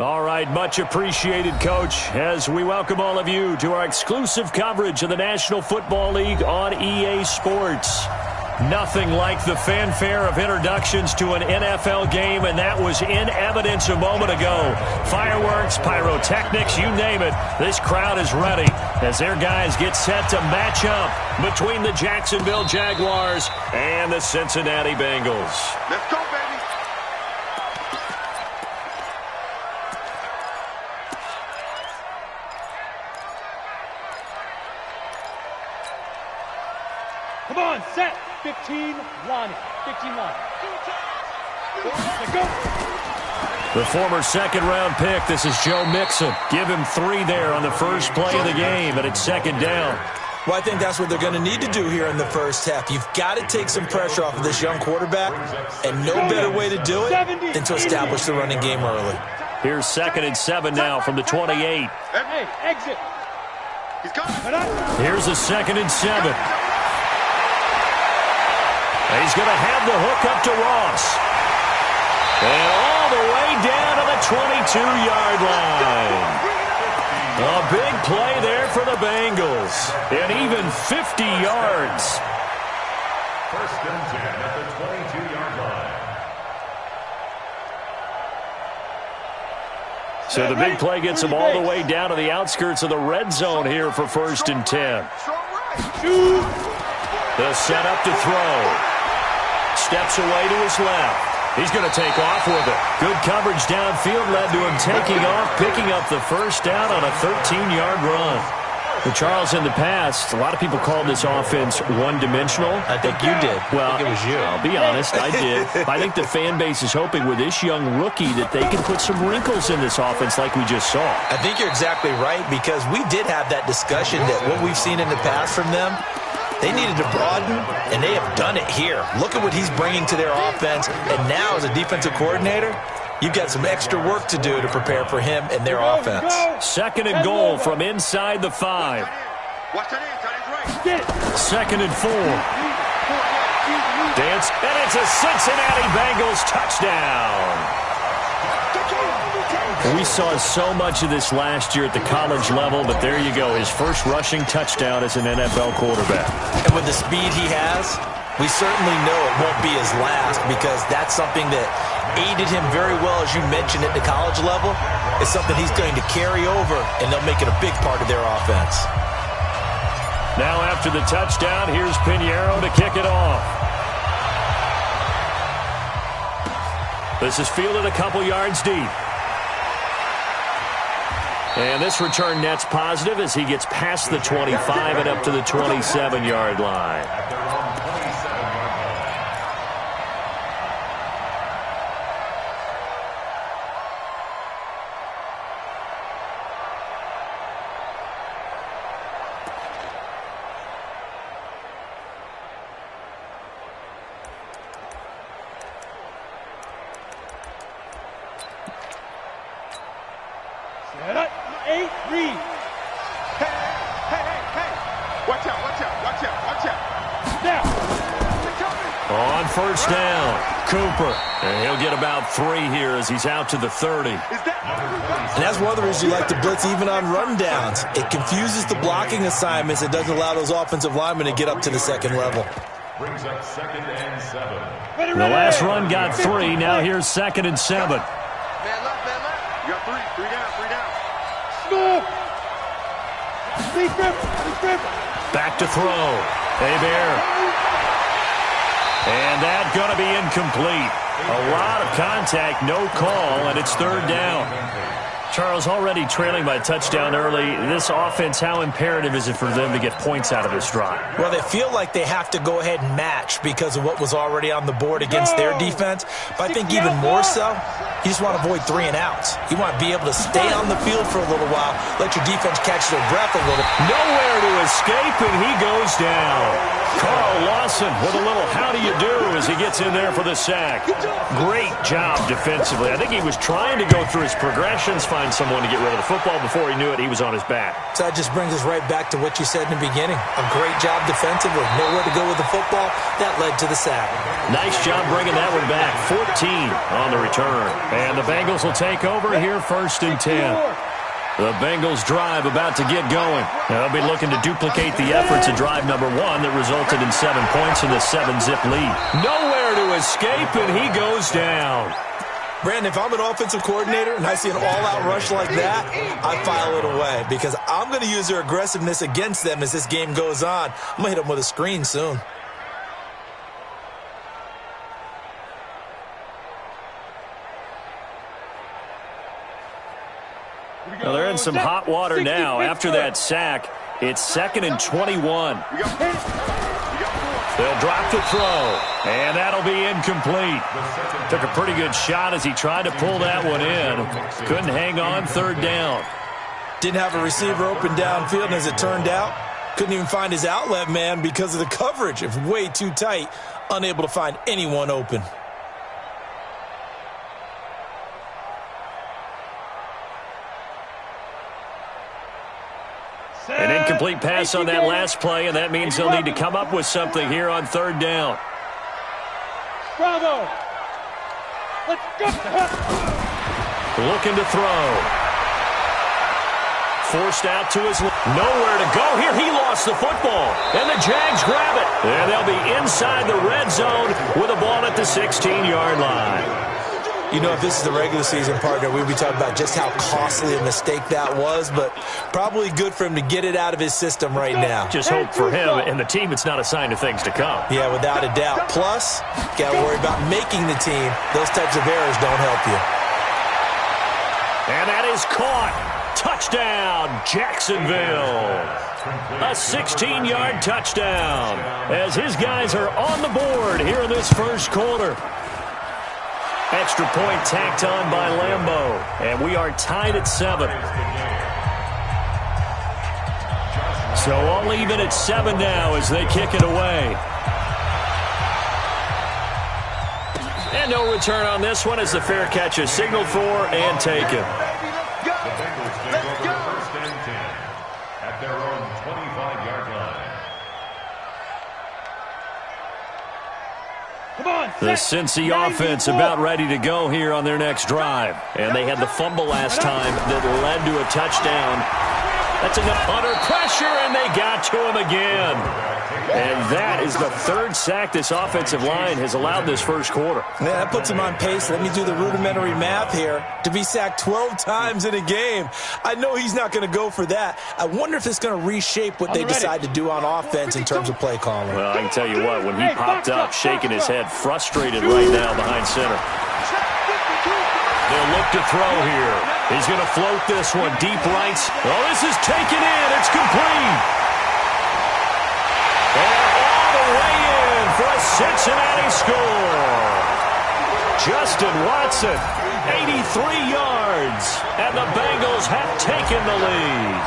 All right, much appreciated, Coach, as we welcome all of you to our exclusive coverage of the National Football League on EA Sports. Nothing like the fanfare of introductions to an NFL game, and that was in evidence a moment ago. Fireworks, pyrotechnics, you name it. This crowd is ready as their guys get set to match up between the Jacksonville Jaguars and the Cincinnati Bengals. Let's go, baby. Come on, set. 15, line it. 15 line. Go. The former second-round pick, this is Joe Mixon. Give him 3 there on the first play of the game, and it's second down. Well, I think that's what they're going to need to do here in the first half. You've got to take some pressure off of this young quarterback, and no better way to do it than to establish the running game early. Here's 2nd and 7 now from the 28. Hey, exit. He's coming. Here's a 2nd and 7. He's going to have the hook up to Ross. And all the way down to the 22-yard line. A big play there for the Bengals. And even 50 yards. 1st and 10 at the 22-yard line. So the big play gets him all the way down to the outskirts of the red zone here for 1st and 10. The setup to throw. Steps away to his left. He's going to take off with it. Good coverage downfield led to him taking off, picking up the first down on a 13-yard run. Well, Charles, in the past, a lot of people called this offense one-dimensional. I think you did. Well, I think it was you. I'll be honest, I did. I think the fan base is hoping with this young rookie that they can put some wrinkles in this offense like we just saw. I think you're exactly right, because we did have that discussion that what we've seen in the past from them, they needed to broaden, and they have done it here. Look at what he's bringing to their offense, and now as a defensive coordinator, you've got some extra work to do to prepare for him and their offense. 2nd and goal from inside the 5. Watch that in, right. 2nd and 4. Dance, and it's a Cincinnati Bengals touchdown. We saw so much of this last year at the college level, but there you go, his first rushing touchdown as an NFL quarterback. And with the speed he has, we certainly know it won't be his last, because that's something that aided him very well, as you mentioned, at the college level. It's something he's going to carry over, and they'll make it a big part of their offense. Now after the touchdown, here's Pinheiro to kick it off. This is fielded a couple yards deep. And this return net's positive as he gets past the 25 and up to the 27-yard line. Set up. 8, read. Hey. Watch out. Now. On first down, Cooper. And he'll get about 3 here as he's out to the 30. And that's one of the reasons you like to blitz even on rundowns. It confuses the blocking assignments. It doesn't allow those offensive linemen to get up to the second level. Brings up 2nd and 7. The last run got 3. Now here's 2nd and 7. Man left. You got 3 down. Back to throw. Bear. And that's going to be incomplete. A lot of contact, no call, and it's 3rd down. Charles, already trailing by a touchdown early. This offense, how imperative is it for them to get points out of this drive? Well, they feel like they have to go ahead and match because of what was already on the board against their defense. But I think even more so, you just want to avoid 3 and outs. You want to be able to stay on the field for a little while, let your defense catch their breath a little. Nowhere to escape, and he goes down. Carl Lawson with a little how do you do as he gets in there for the sack. Great job defensively. I think he was trying to go through his progressions, find someone to get rid of the football. Before he knew it, he was on his back. So that just brings us right back to what you said in the beginning. A great job defensively. Nowhere to go with the football. That led to the sack. Nice job bringing that one back. 14 on the return. And the Bengals will take over here 1st and 10. The Bengals drive about to get going. They'll be looking to duplicate the efforts of drive number 1 that resulted in 7 points in the 7-zip lead. Nowhere to escape, and he goes down. Brandon, if I'm an offensive coordinator and I see an all-out rush like that, I file it away because I'm going to use their aggressiveness against them as this game goes on. I'm going to hit them with a screen soon. Well, they're in some hot water now. After that sack, it's 2nd and 21. They'll drop the throw, and that'll be incomplete. Took a pretty good shot as he tried to pull that one in. Couldn't hang on 3rd down. Didn't have a receiver open downfield, and as it turned out, couldn't even find his outlet man because of the coverage. It was way too tight, unable to find anyone open. An incomplete pass on that last play, and that means they'll need to come up with something here on 3rd down. Bravo! Let's go! Looking to throw. Forced out to his left. Nowhere to go here. He lost the football, and the Jags grab it. And they'll be inside the red zone with a ball at the 16-yard line. You know, if this is the regular season, partner, we'd be talking about just how costly a mistake that was, but probably good for him to get it out of his system right now. Just hope for him and the team it's not a sign of things to come. Yeah, without a doubt. Plus, got to worry about making the team. Those types of errors don't help you. And that is caught. Touchdown, Jacksonville. A 16-yard touchdown as his guys are on the board here in this first quarter. Extra point tacked on by Lambeau, and we are tied at 7. So all even at 7 now as they kick it away. And no return on this one as the fair catch is signaled for and taken. The Cincy offense about ready to go here on their next drive. And they had the fumble last time that led to a touchdown. That's enough under pressure, and they got to him again. And that is the 3rd sack this offensive line has allowed this first quarter. Yeah, that puts him on pace. Let me do the rudimentary math here. To be sacked 12 times in a game. I know he's not going to go for that. I wonder if it's going to reshape what they decide to do on offense in terms of play calling. Well, I can tell you what, when he popped up, shaking his head, frustrated right now behind center. They'll look to throw here. He's going to float this one deep right. Oh, this is taken in. It's complete. And all the way in for a Cincinnati score. Justin Watson, 83 yards, and the Bengals have taken the lead.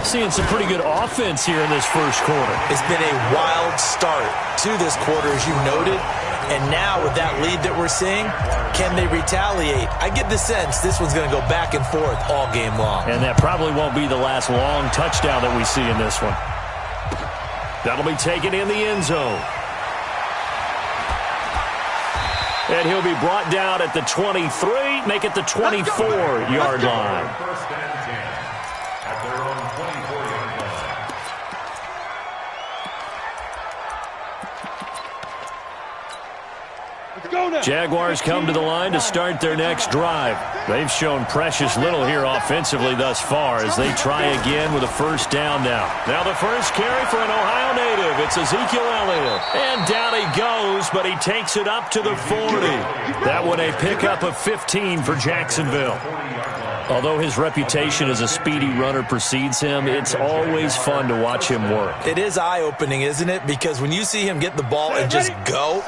Seeing some pretty good offense here in this first quarter. It's been a wild start to this quarter, as you noted. And now with that lead that we're seeing, can they retaliate? I get the sense this one's going to go back and forth all game long. And that probably won't be the last long touchdown that we see in this one. That'll be taken in the end zone. And he'll be brought down at the 23, make it the 24-yard line. First and 10 at their own 24-yard line. Jaguars come to the line to start their next drive. They've shown precious little here offensively thus far as they try again with a first down now. Now the first carry for an Ohio native. It's Ezekiel Elliott. And down he goes, but he takes it up to the 40. That one a pickup of 15 for Jacksonville. Although his reputation as a speedy runner precedes him, it's always fun to watch him work. It is eye-opening, isn't it? Because when you see him get the ball and just go,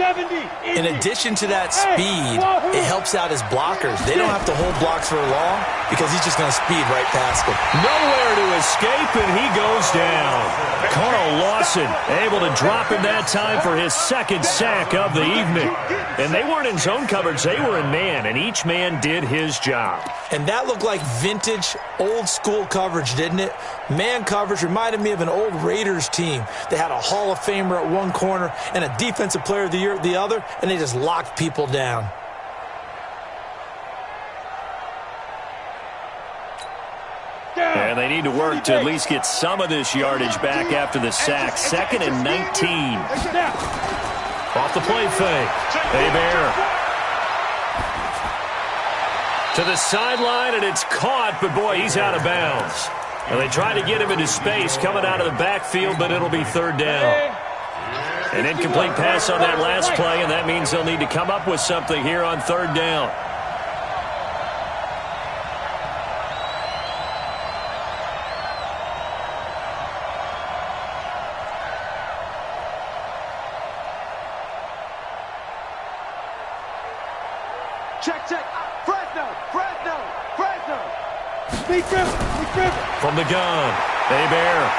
in addition to that speed, it helps out his blockers. They don't have to hold blocks for long because he's just going to speed right past him. Nowhere to escape, and he goes down. Carl Lawson able to drop him that time for his second sack of the evening. And they weren't in zone coverage. They were in man, and each man did his job. And that looked like vintage, old-school coverage, didn't it? Man coverage reminded me of an old Raiders team. They had a Hall of Famer at one corner and a Defensive Player of the Year at the other, and they just locked people down. And they need to work to at least get some of this yardage back after the sack. 2nd and 19. Off the play fake. Hebert. To the sideline, and it's caught, but boy, he's out of bounds. And they try to get him into space coming out of the backfield, but it'll be 3rd down. An incomplete pass on that last play, and that means they'll need to come up with something here on 3rd down. Check. Fresno. From the gun, Hebert.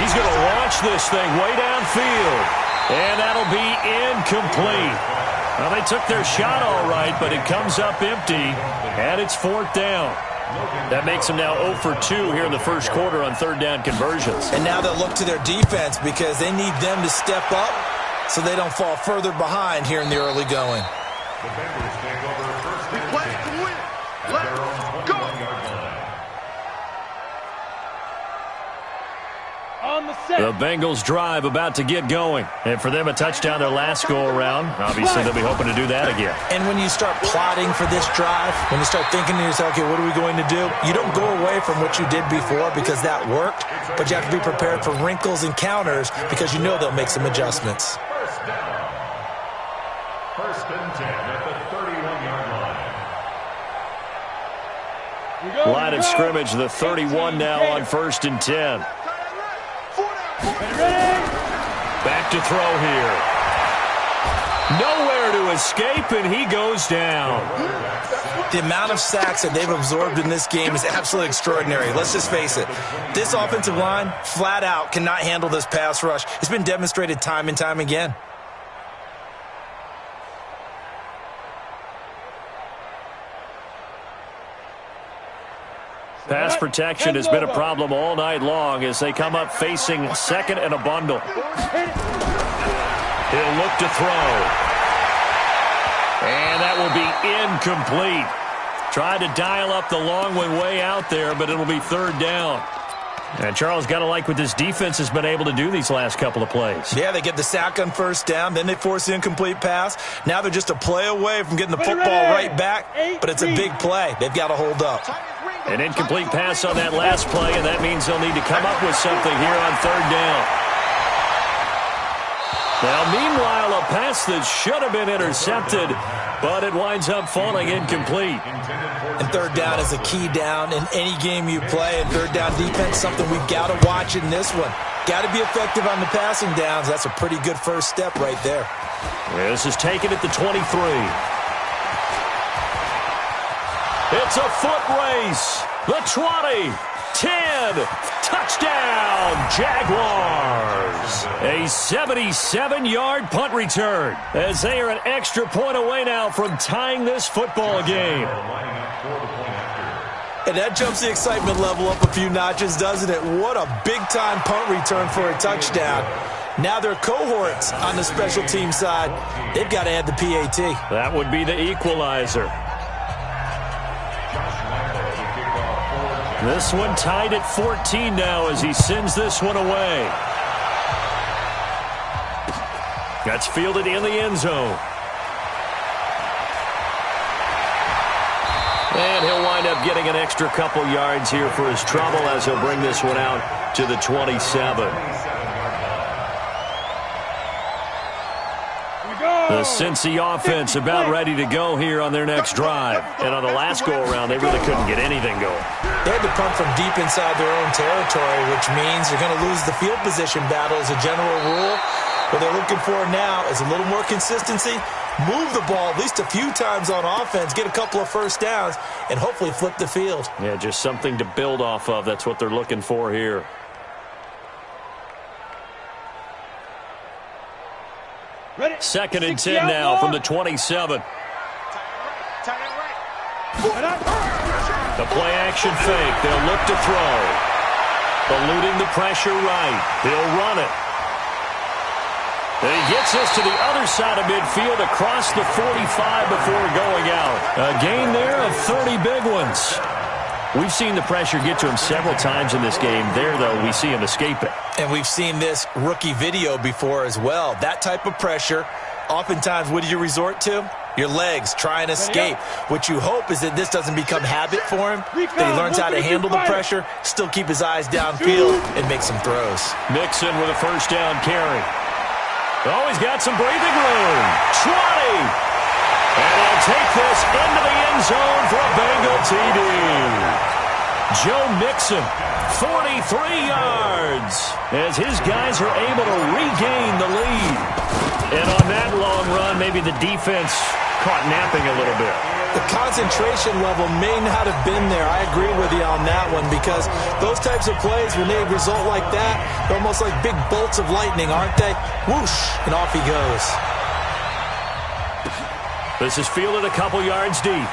He's going to launch this thing way downfield. And that'll be incomplete. Well, they took their shot all right, but it comes up empty, and it's 4th down. That makes them now 0 for 2 here in the first quarter on 3rd down conversions. And now they'll look to their defense because they need them to step up so they don't fall further behind here in the early going. The Bengals take over first and Request to win. Let's go. On the set. The Bengals drive about to get going. And for them, a touchdown their last go-around. Obviously, they'll be hoping to do that again. And when you start plotting for this drive, when you start thinking to yourself, okay, what are we going to do? You don't go away from what you did before because that worked, but you have to be prepared for wrinkles and counters because you know they'll make some adjustments. First down. 1st and 10 at the 31-yard line. Line of scrimmage, the 31 now on 1st and 10. Back to throw here. Nowhere to escape, and he goes down. The amount of sacks that they've absorbed in this game is absolutely extraordinary. Let's just face it. This offensive line, flat out, cannot handle this pass rush. It's been demonstrated time and time again. Pass protection has been a problem all night long as they come up facing 2nd and a bundle. He'll look to throw. And that will be incomplete. Tried to dial up the long one way out there, but it'll be 3rd down. And Charles, got to like what this defense has been able to do these last couple of plays. Yeah, they get the sack on 1st down, then they force the incomplete pass. Now they're just a play away from getting the football right back, but it's a big play. They've got to hold up. An incomplete pass on that last play, and that means they'll need to come up with something here on 3rd down. Now, meanwhile, a pass that should have been intercepted, but it winds up falling incomplete. And 3rd down is a key down in any game you play. And 3rd down defense, something we've got to watch in this one. Got to be effective on the passing downs. That's a pretty good first step right there. This is taken at the 23. It's a foot race. The 20, 10, touchdown, Jaguars. A 77-yard punt return as they are an extra point away now from tying this football game. And that jumps the excitement level up a few notches, doesn't it? What a big-time punt return for a touchdown. Now their cohorts on the special team side, they've got to add the PAT. That would be the equalizer. This one tied at 14 now as he sends this one away. That's fielded in the end zone. And he'll wind up getting an extra couple yards here for his trouble as he'll bring this one out to the 27. The Cincy offense about ready to go here on their next drive. And on the last go-around, they really couldn't get anything going. They had to punt from deep inside their own territory, which means you're going to lose the field position battle as a general rule. What they're looking for now is a little more consistency, move the ball at least a few times on offense, get a couple of first downs, and hopefully flip the field. Yeah, just something to build off of. That's what they're looking for here. Ready? 2nd and 10 60 now out, from the 27. The play action fake. They'll look to throw. Eluding the pressure right. He'll run it. And he gets us to the other side of midfield across the 45 before going out. A gain there of 30 big ones. We've seen the pressure get to him several times in this game. There, though, we see him escape it. And we've seen this rookie video before as well. That type of pressure, oftentimes, what do you resort to? Your legs, try and escape. What you hope is that this doesn't become habit for him, that he learns how to handle the pressure, still keep his eyes downfield, and make some throws. Mixon with a first down carry. Oh, he's got some breathing room. 20. And he'll take this into the end zone for a Bengal TD. Joe Mixon, 43 yards, as his guys are able to regain the lead. And on that long run, maybe the defense caught napping a little bit. The concentration level may not have been there. I agree with you on that one, because those types of plays, when they result like that, they're almost like big bolts of lightning, aren't they? Whoosh, and off he goes. This is fielded a couple yards deep.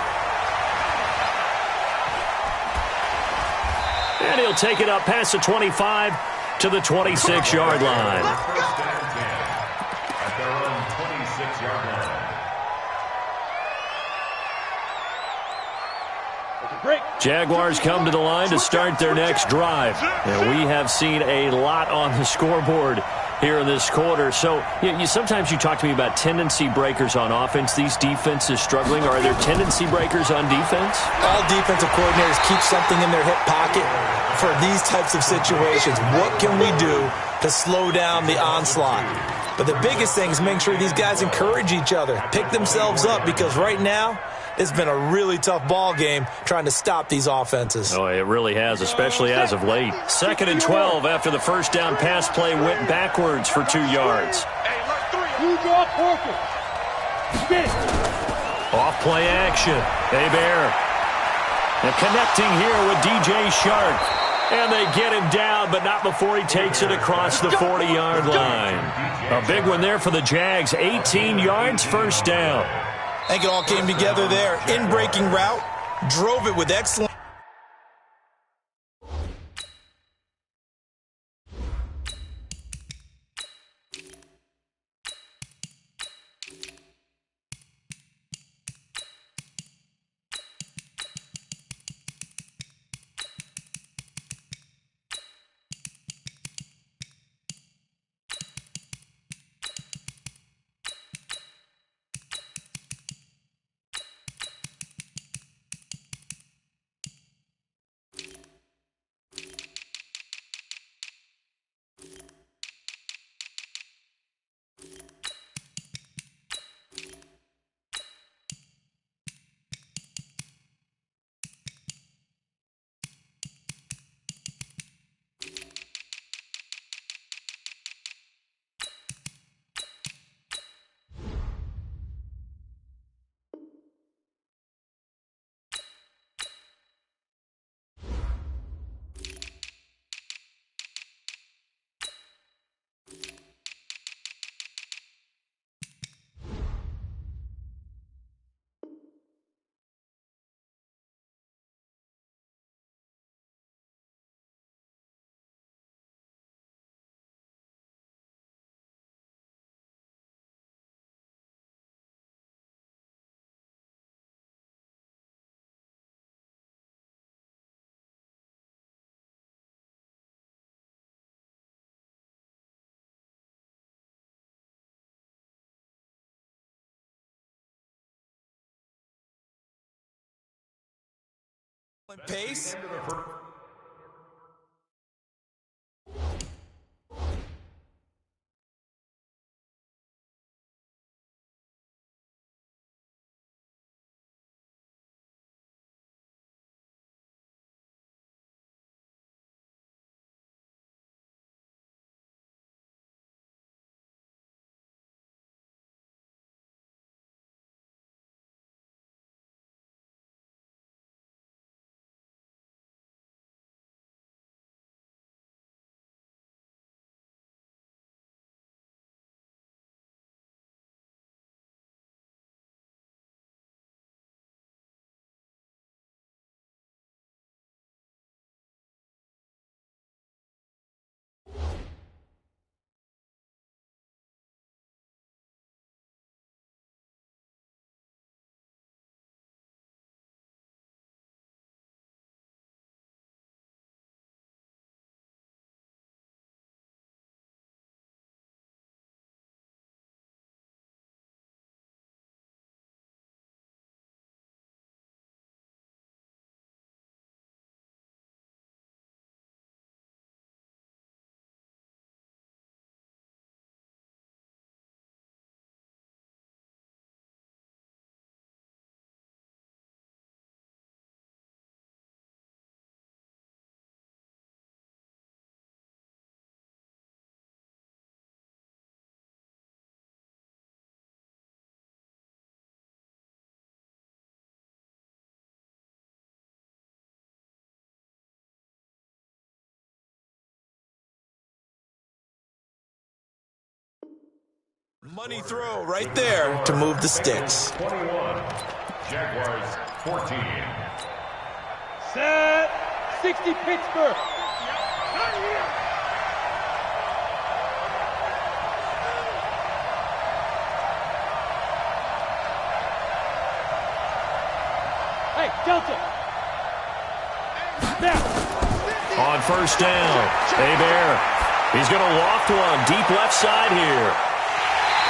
And he'll take it up past the 25 to the 26-yard line. First down 10 at their own 26-yard line. Jaguars come to the line to start their next drive. And we have seen a lot on the scoreboard here in this quarter. So sometimes you talk to me about tendency breakers on offense. These defenses struggling. Are there tendency breakers on defense? All defensive coordinators keep something in their hip pocket for these types of situations. What can we do to slow down the onslaught? But the biggest thing is make sure these guys encourage each other, pick themselves up, because right now it's been a really tough ball game trying to stop these offenses. Oh, it really has, especially as of late. 2nd and 12 after the first down pass play went backwards for 2 yards. You draw Porter. Get it. Off play action. Hebert. And connecting here with DJ Shark. And they get him down, but not before he takes it across the 40-yard line. A big one there for the Jags. 18 yards, first down. I think it all came together there. In-breaking route, drove it with excellent. Pace. Money throw right there to move the sticks. 21. Jaguars 14. Set. 60 Pittsburgh. Hey, Delta. Now. On first down, Hebert. He's going to loft one deep left side here.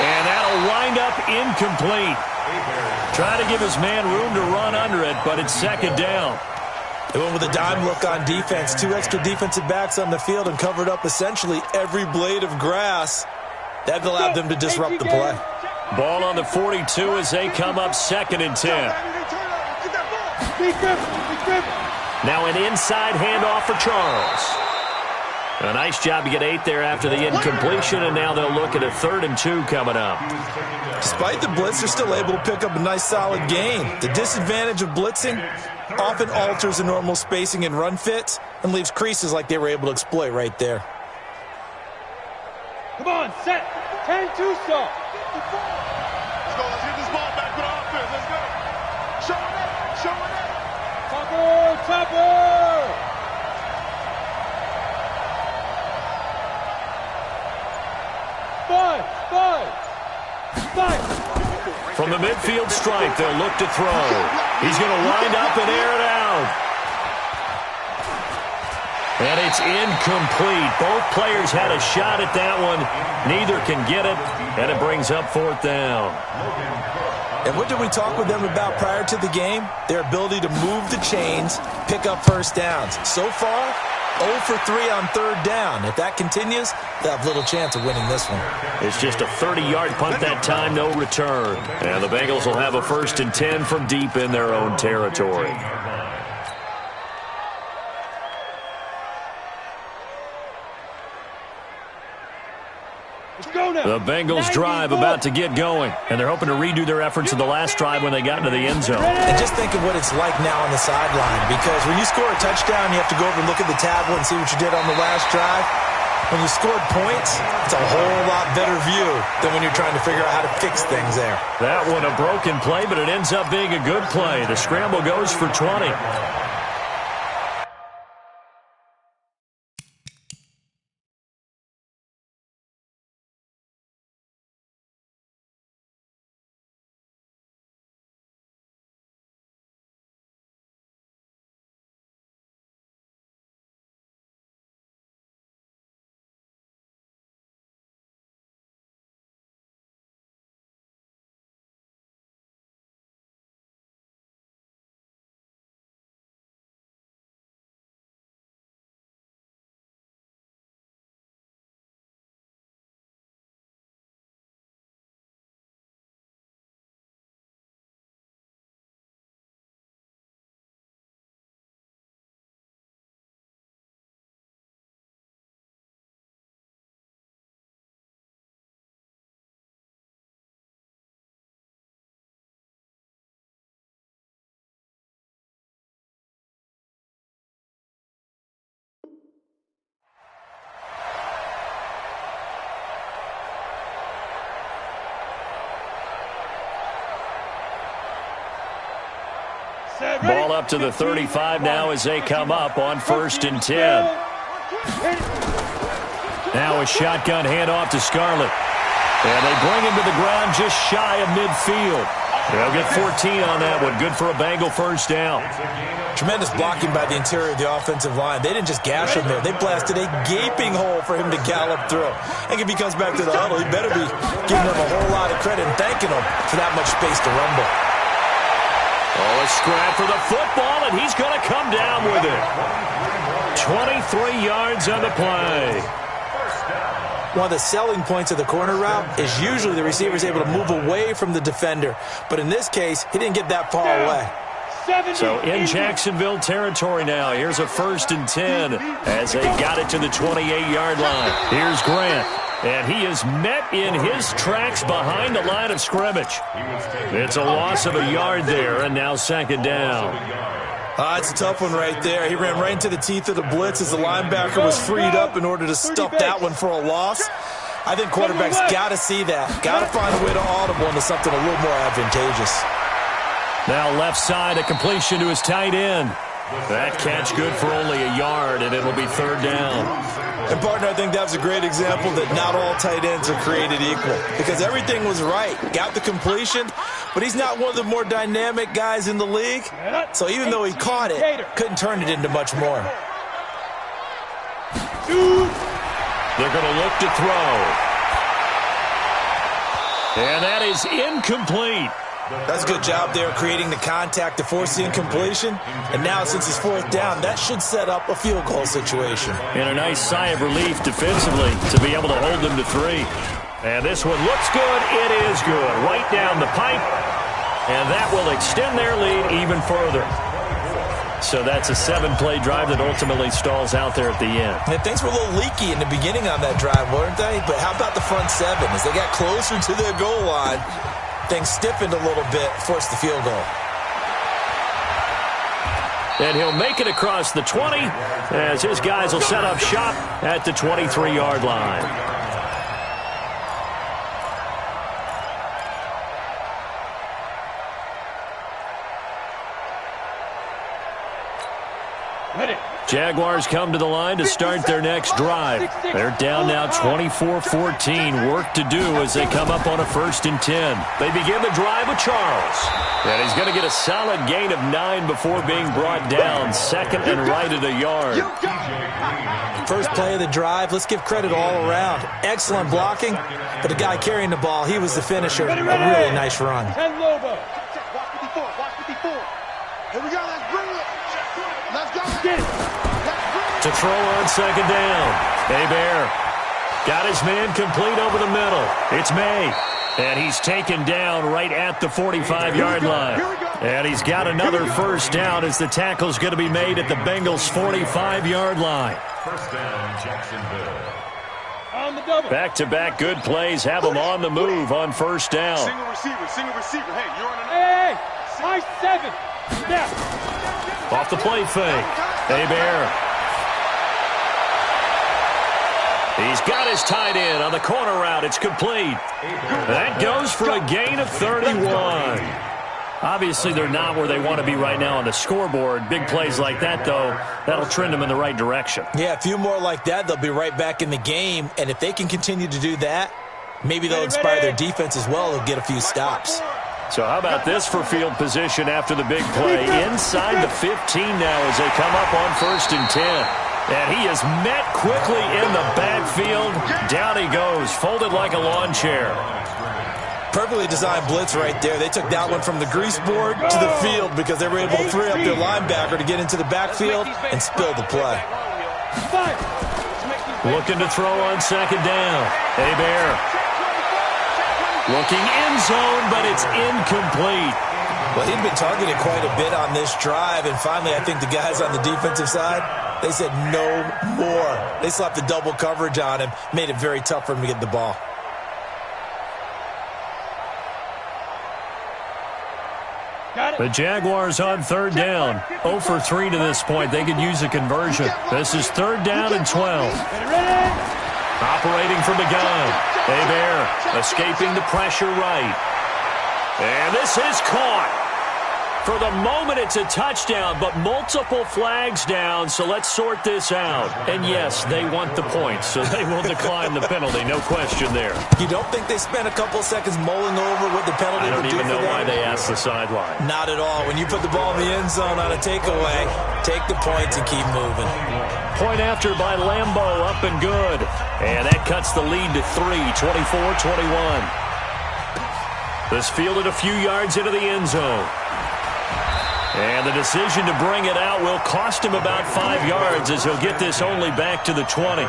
And that'll wind up incomplete. Trying to give his man room to run under it, but it's second down. They went with a dime look on defense. 2 extra defensive backs on the field and covered up essentially every blade of grass. That allowed them to disrupt the play. Ball on the 42 as they come up 2nd and 10. Now an inside handoff for Charles. A nice job to get 8 there after the incompletion, and now they'll look at a 3rd and 2 coming up. Despite the blitz, they're still able to pick up a nice solid gain. The disadvantage of blitzing often alters the normal spacing and run fits and leaves creases like they were able to exploit right there. Come on, set. 10-2 so. Let's go. Let's get this ball back for the offense. Let's go. Show it up. Show it up. Topper, Topper. Five. From the midfield stripe, they'll look to throw. He's going to wind up and air it out. And it's incomplete. Both players had a shot at that one. Neither can get it, and it brings up 4th down. And what did we talk with them about prior to the game? Their ability to move the chains, pick up first downs. So far, 0 for 3 on 3rd down. If that continues, they'll have little chance of winning this one. It's just a 30-yard punt that time, no return. And the Bengals will have a 1st and 10 from deep in their own territory. The Bengals drive about to get going, and they're hoping to redo their efforts of the last drive when they got into the end zone. And just think of what it's like now on the sideline, because when you score a touchdown, you have to go over and look at the tablet and see what you did on the last drive. When you scored points, it's a whole lot better view than when you're trying to figure out how to fix things there. That one a broken play, but it ends up being a good play. The scramble goes for 20. Ball up to the 35 now as they come up on 1st and 10. Now a shotgun handoff to Scarlett. And they bring him to the ground just shy of midfield. They'll get 14 on that one. Good for a Bengal 1st down. Tremendous blocking by the interior of the offensive line. They didn't just gash him there. They blasted a gaping hole for him to gallop through. And if he comes back to the huddle, he better be giving them a whole lot of credit and thanking them for that much space to rumble. Oh, a scrap for the football, and he's going to come down with it. 23 yards on the play. One of the selling points of the corner route is usually the receiver is able to move away from the defender. But in this case, he didn't get that far away. So in Jacksonville territory now. Here's a 1st and 10 as they got it to the 28-yard line. Here's Grant. And he is met in his tracks behind the line of scrimmage. It's a loss of a yard there, and now 2nd down. It's a tough one right there. He ran right into the teeth of the blitz as the linebacker was freed up in order to stuff that one for a loss. I think quarterbacks got to see that. Got to find a way to audible into something a little more advantageous. Now left side, a completion to his tight end. That catch good for only a yard, and it'll be third down. And, partner, I think that was a great example that not all tight ends are created equal because everything was right. Got the completion, but he's not one of the more dynamic guys in the league. So even though he caught it, couldn't turn it into much more. They're going to look to throw. And that is incomplete. That's a good job there creating the contact to force the incompletion. And now since it's fourth down, that should set up a field goal situation. And a nice sigh of relief defensively to be able to hold them to 3. And this one looks good. It is good. Right down the pipe. And that will extend their lead even further. So that's a 7-play drive that ultimately stalls out there at the end. And things were a little leaky in the beginning on that drive, weren't they? But how about the front 7? As they got closer to their goal line, things stiffened a little bit, forced the field goal. And he'll make it across the 20 as his guys will set up shop at the 23-yard line. Jaguars come to the line to start their next drive. They're down now 24-14. Work to do as they come up on a 1st and 10. They begin the drive with Charles. And he's going to get a solid gain of 9 before being brought down. Second and right at a yard. First play of the drive. Let's give credit all around. Excellent blocking. But the guy carrying the ball, he was the finisher. A really nice run. Watch 54. Watch 54. Here we go. Let's bring it. Let's go. Get it. To throw on second down. Hebert got his man complete over the middle. It's May. And he's taken down right at the 45-yard line. And he's got another first down as the tackle's going to be made at the Bengals' 45-yard line. First down, Jacksonville. On the double. Back-to-back good plays have them on the move on first down. Single receiver. Hey, you're on an Hey, my 7. Snap. Off the play fake. Hebert. He's got his tight end on the corner route. It's complete. That goes for a gain of 31. Obviously, they're not where they want to be right now on the scoreboard. Big plays like that, though, that'll trend them in the right direction. Yeah, a few more like that, they'll be right back in the game. And if they can continue to do that, maybe they'll inspire their defense as well. They'll get a few stops. So how about this for field position after the big play? Inside the 15 now as they come up on 1st and 10. And he is met quickly in the backfield. Down he goes, folded like a lawn chair. Perfectly designed blitz right there. They took that one from the grease board to the field because they were able to free up their linebacker to get into the backfield and spill the play. Looking to throw on second down. Hebert. Looking end zone, but it's incomplete. Well, he'd been targeted quite a bit on this drive, and finally I think the guys on the defensive side, they said no more. They slapped the double coverage on him, made it very tough for him to get the ball. The Jaguars on third down. 0 for 3 to this point. They could use a conversion. This is 3rd down and 12. Operating from the gun. Hebert escaping the pressure right. And this is caught. For the moment, it's a touchdown, but multiple flags down, so let's sort this out. And yes, they want the points, so they will decline the penalty, no question there. You don't think they spent a couple seconds mulling over what the penalty would do for them? I don't even know why they asked the sideline. Not at all. When you put the ball in the end zone on a takeaway, take the points and keep moving. Point after by Lambeau, up and good. And that cuts the lead to 3, 24-21. This fielded a few yards into the end zone. And the decision to bring it out will cost him about 5 yards as he'll get this only back to the 20.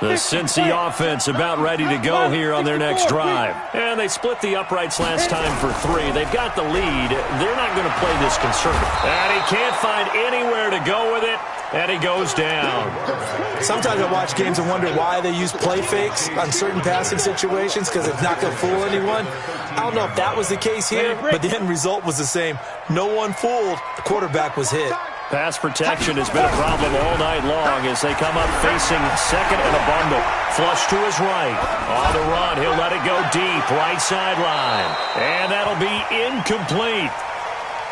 The Cincy offense about ready to go here on their next drive. And they split the uprights last time for 3. They've got the lead. They're not going to play this conservative. And he can't find anywhere to go with it. And he goes down. Sometimes I watch games and wonder why they use play fakes on certain passing situations, because it's not going to fool anyone. I don't know if that was the case here, but the end result was the same. No one fooled. The quarterback was hit. Pass protection has been a problem all night long as they come up facing second and a bundle. Flush to his right. On the run, he'll let it go deep, right sideline. And that'll be incomplete.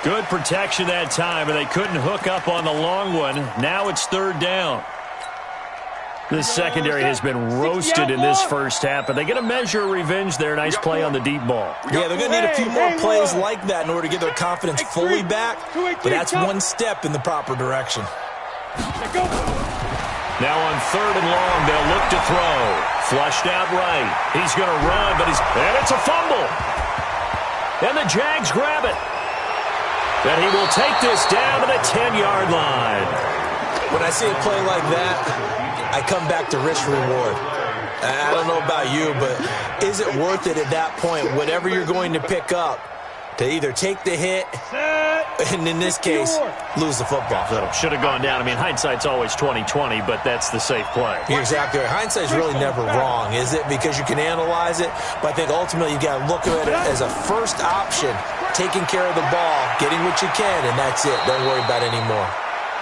Good protection that time, and they couldn't hook up on the long one. Now it's 3rd down. This secondary has been roasted in this first half, but they get a measure of revenge there. Nice play on the deep ball. Yeah, they're going to need a few more plays like that in order to get their confidence fully back, but that's one step in the proper direction. Now on 3rd and long, they'll look to throw. Flushed out right. He's going to run, but and it's a fumble. And the Jags grab it. And he will take this down to the 10-yard line. When I see a play like that, I come back to risk reward. I don't know about you, but is it worth it at that point, whatever you're going to pick up, to either take the hit and, in this case, lose the football? So should have gone down. I mean, hindsight's always 20/20, but that's the safe play. You're exactly right. Hindsight's really never wrong, is it? Because you can analyze it, but I think ultimately you got to look at it as a first option, taking care of the ball, getting what you can, and that's it. Don't worry about it anymore.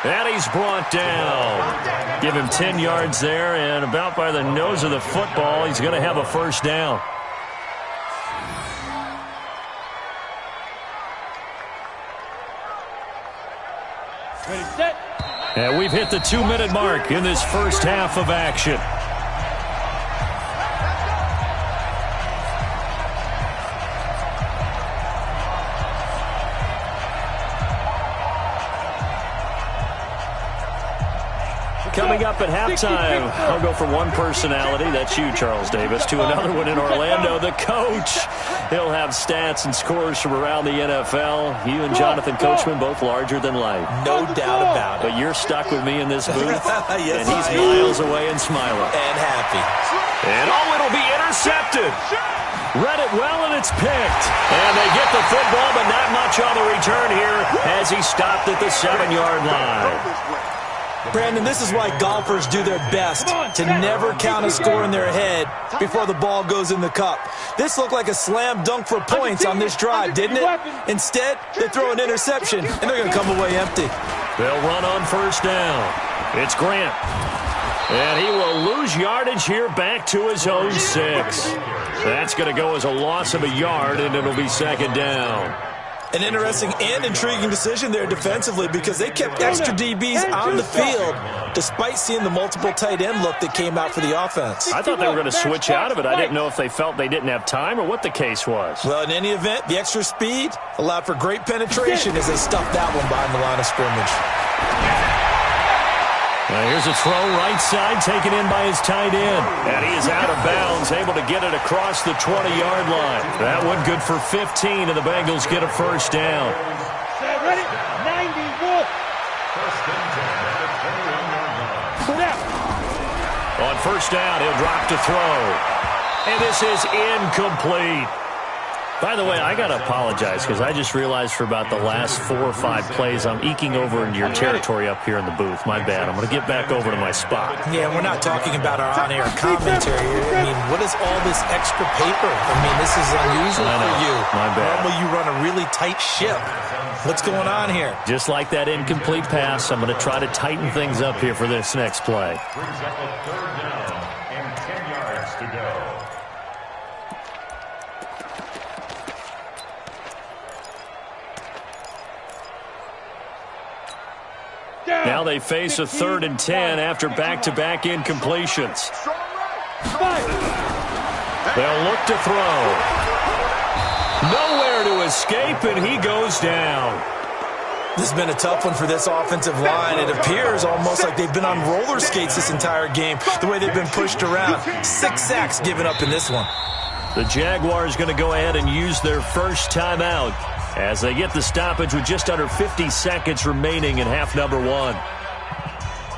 And he's brought down. Give him 10 yards there, and about by the nose of the football, he's going to have a first down. Ready, set. And we've hit the 2-minute mark in this first half of action. Coming up at halftime, I'll go from one personality, that's you, Charles Davis, to another one in Orlando, the coach. He'll have stats and scores from around the NFL. You and Jonathan Coachman, both larger than life. No doubt about it. But you're stuck with me in this booth, yes, and he's miles away and smiling. And happy. And it'll be intercepted. Read it well, and it's picked. And they get the football, but not much on the return here as he stopped at the 7-yard line. Brandon, this is why golfers do their best to never count a score in their head before the ball goes in the cup. This looked like a slam dunk for points on this drive, didn't it? Instead, they throw an interception, and they're going to come away empty. They'll run on first down. It's Grant. And he will lose yardage here back to his own 6. That's going to go as a loss of a yard, and it'll be 2nd down. An interesting and intriguing decision there defensively, because they kept extra DBs on the field despite seeing the multiple tight end look that came out for the offense. I thought they were going to switch out of it. I didn't know if they felt they didn't have time or what the case was. Well, in any event, the extra speed allowed for great penetration as they stuffed that one behind the line of scrimmage. Now here's a throw right side taken in by his tight end. And he is out of bounds, able to get it across the 20-yard line. That one good for 15, and the Bengals get a first down. Ready? 91. On first down, he'll drop to throw. And this is incomplete. By the way, I got to apologize because I just realized for about the last 4 or 5 plays, I'm eking over into your territory up here in the booth. My bad. I'm going to get back over to my spot. Yeah, we're not talking about our on-air commentary. I mean, what is all this extra paper? I mean, this is unusual for you. My bad. Normally you run a really tight ship. What's going on here? Just like that incomplete pass, I'm going to try to tighten things up here for this next play. Brings up a 3rd down and 10 yards to go. Now they face a 3rd and 10 after back-to-back incompletions. They'll look to throw. Nowhere to escape, and he goes down. This has been a tough one for this offensive line. It appears almost like they've been on roller skates this entire game, the way they've been pushed around. 6 sacks given up in this one. The Jaguars going to go ahead and use their first timeout as they get the stoppage with just under 50 seconds remaining in half number 1.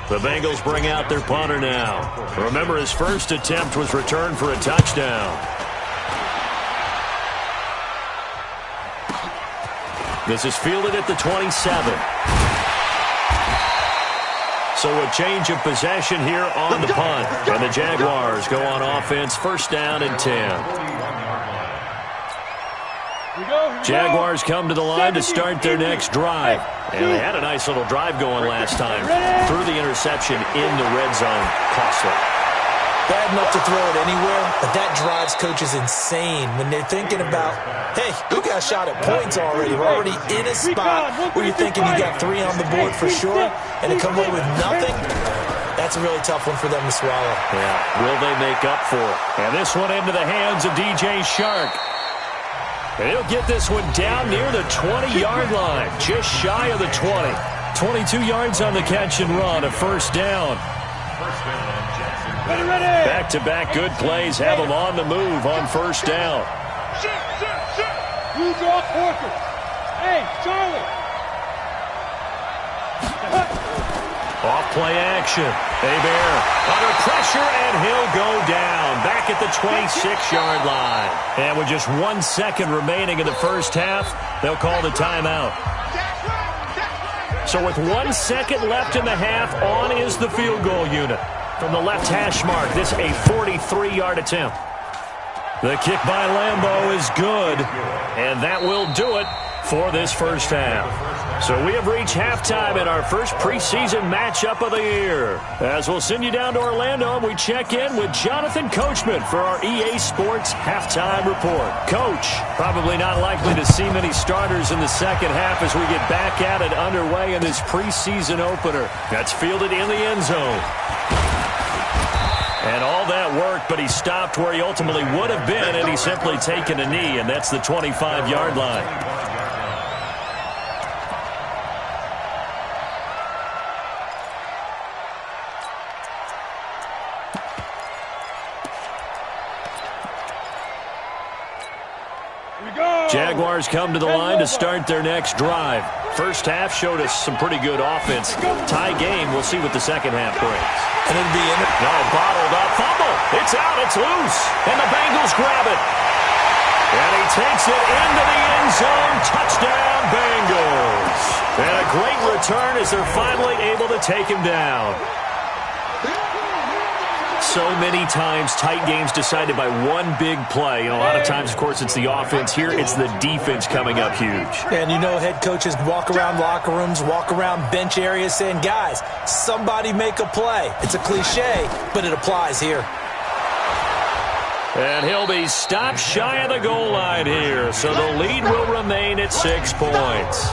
The Bengals bring out their punter now. Remember, his first attempt was returned for a touchdown. This is fielded at the 27. So a change of possession here on the punt. And the Jaguars go on offense, first down and 10. Jaguars come to the line to start their next drive. And they had a nice little drive going last time. Threw the interception in the red zone. Costly. Bad enough to throw it anywhere, but that drives coaches insane when they're thinking about, hey, we got shot at points already. We're already in a spot where you're thinking you got 3 on the board for sure, and to come away with nothing, that's a really tough one for them to swallow. Yeah, will they make up for it? And this one into the hands of DJ Shark. And he'll get this one down near the 20-yard line, just shy of the 20. 22 yards on the catch and run, a first down. Back-to-back good plays have them on the move on first down. Use your quarters. Hey, Charlie. Off-play action. Hebert under pressure, and he'll go down. Back at the 26-yard line. And with just 1 second remaining in the first half, they'll call the timeout. So with 1 second left in the half, on is the field goal unit. From the left hash mark, this a 43-yard attempt. The kick by Lambeau is good, and that will do it for this first half. So we have reached halftime in our first preseason matchup of the year. As we'll send you down to Orlando, we check in with Jonathan Coachman for our EA Sports Halftime Report. Coach, probably not likely to see many starters in the second half as we get back at it underway in this preseason opener. That's fielded in the end zone. And all that work, but he stopped where he ultimately would have been, and he's simply taken a knee, and that's the 25-yard line. Jaguars come to the line to start their next drive. First half showed us some pretty good offense. Tie game, we'll see what the second half brings. And it'll be in it. No, bottled up. Fumble. It's out. It's loose. And the Bengals grab it. And he takes it into the end zone. Touchdown, Bengals. And a great return as they're finally able to take him down. So many times, tight games decided by one big play. And a lot of times, of course, it's the offense. Here, it's the defense coming up huge. And you know head coaches walk around locker rooms, walk around bench areas saying, guys, somebody make a play. It's a cliche, but it applies here. And he'll be stopped shy of the goal line here. So the lead will remain at 6 points.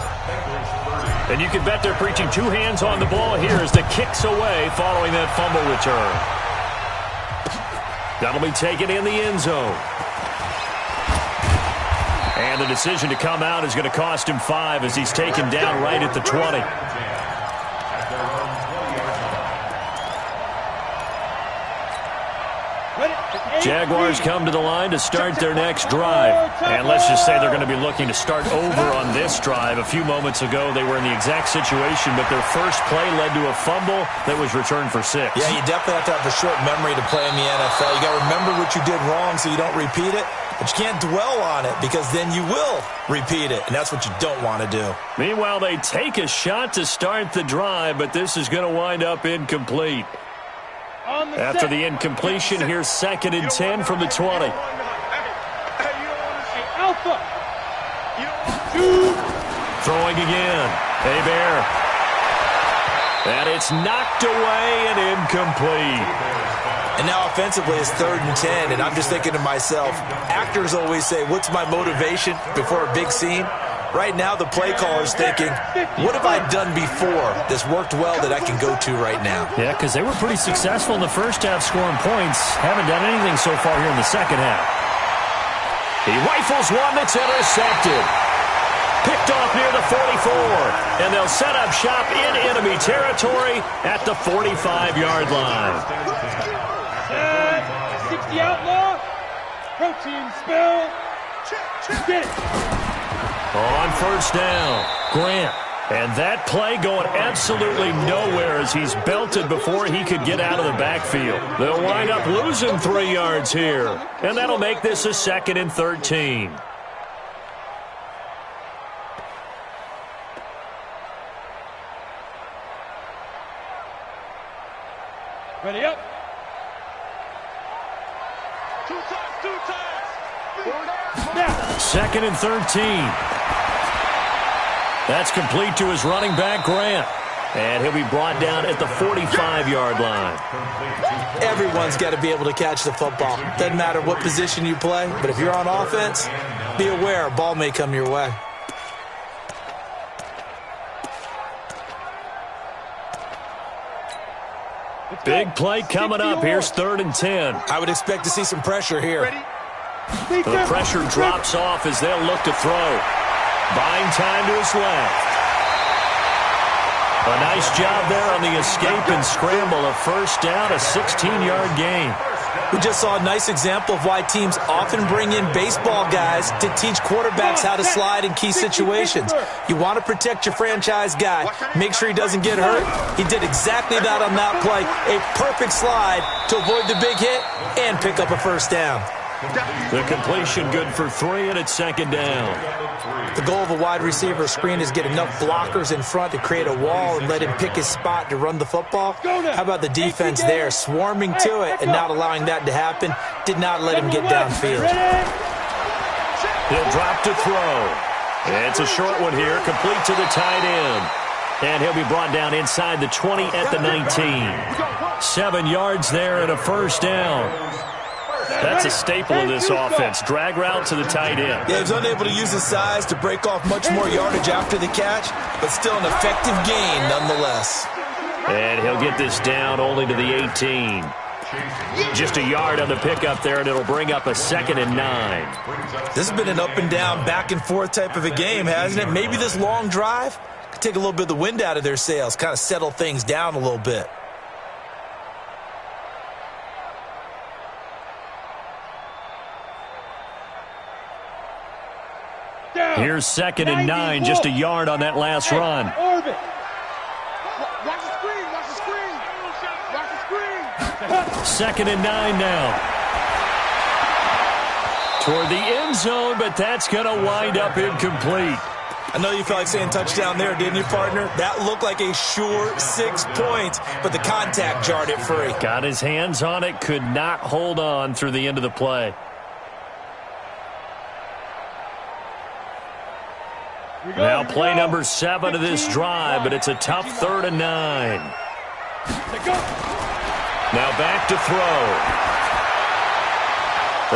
And you can bet they're preaching 2 hands on the ball here as the kick's away following that fumble return. That'll be taken in the end zone. And the decision to come out is going to cost him 5 as he's taken down right at the 20. Jaguars come to the line to start their next drive. And let's just say they're going to be looking to start over on this drive. A few moments ago, they were in the exact situation, but their first play led to a fumble that was returned for 6. Yeah, you definitely have to have a short memory to play in the NFL. You got to remember what you did wrong so you don't repeat it, but you can't dwell on it because then you will repeat it, and that's what you don't want to do. Meanwhile, they take a shot to start the drive, but this is going to wind up incomplete. After the incompletion, here's 2nd and 10 from the 20. Alpha. Throwing again. Hebert. And it's knocked away and incomplete. And now offensively it's 3rd and 10, and I'm just thinking to myself, actors always say, what's my motivation before a big scene? Right now, the play caller's thinking, what have I done before that's worked well that I can go to right now? Yeah, because they were pretty successful in the first half scoring points. Haven't done anything so far here in the second half. He rifles one that's intercepted. Picked off near the 44. And they'll set up shop in enemy territory at the 45-yard line. 60 outlaw. Protein spill. Get it. On first down, Grant And that play going absolutely nowhere as he's belted before he could get out of the backfield. They'll wind up losing 3 yards here. And that'll make this a 2nd and 13. Ready up. 2 times. Now. 2nd and 13. That's complete to his running back, Grant. And he'll be brought down at the 45-yard line. Everyone's got to be able to catch the football. Doesn't matter what position you play, but if you're on offense, be aware a ball may come your way. Big play coming up. Here's 3rd and 10. I would expect to see some pressure here. The pressure drops off as they'll look to throw. Buying time to his left. A nice job there on the escape and scramble. A first down, a 16-yard gain. We just saw a nice example of why teams often bring in baseball guys to teach quarterbacks how to slide in key situations. You want to protect your franchise guy. Make sure he doesn't get hurt. He did exactly that on that play. A perfect slide to avoid the big hit and pick up a first down. The completion good for 3, and it's 2nd down. The goal of a wide receiver screen is get enough blockers in front to create a wall and let him pick his spot to run the football. How about the defense there, swarming to it and not allowing that to happen? Did not let him get downfield. He'll drop to throw. It's a short one here, complete to the tight end. And he'll be brought down inside the 20 at the 19. 7 yards there and a first down. That's a staple of this offense. Drag route to the tight end. Yeah, he was unable to use his size to break off much more yardage after the catch, but still an effective gain nonetheless. And he'll get this down only to the 18. Just a yard on the pickup there, and it'll bring up a 2nd and 9. This has been an up and down, back and forth type of a game, hasn't it? Maybe this long drive could take a little bit of the wind out of their sails, kind of settle things down a little bit. Here's 2nd and 9, just a yard on that last run. Watch the screen. Watch the screen. 2nd and 9 now. Toward the end zone, but that's going to wind up incomplete. I know you felt like saying touchdown there, didn't you, partner? That looked like a sure 6 points, but the contact jarred it free. Got his hands on it, could not hold on through the end of the play. Now play number 7 of this drive, but it's a tough 3rd and 9. Now back to throw.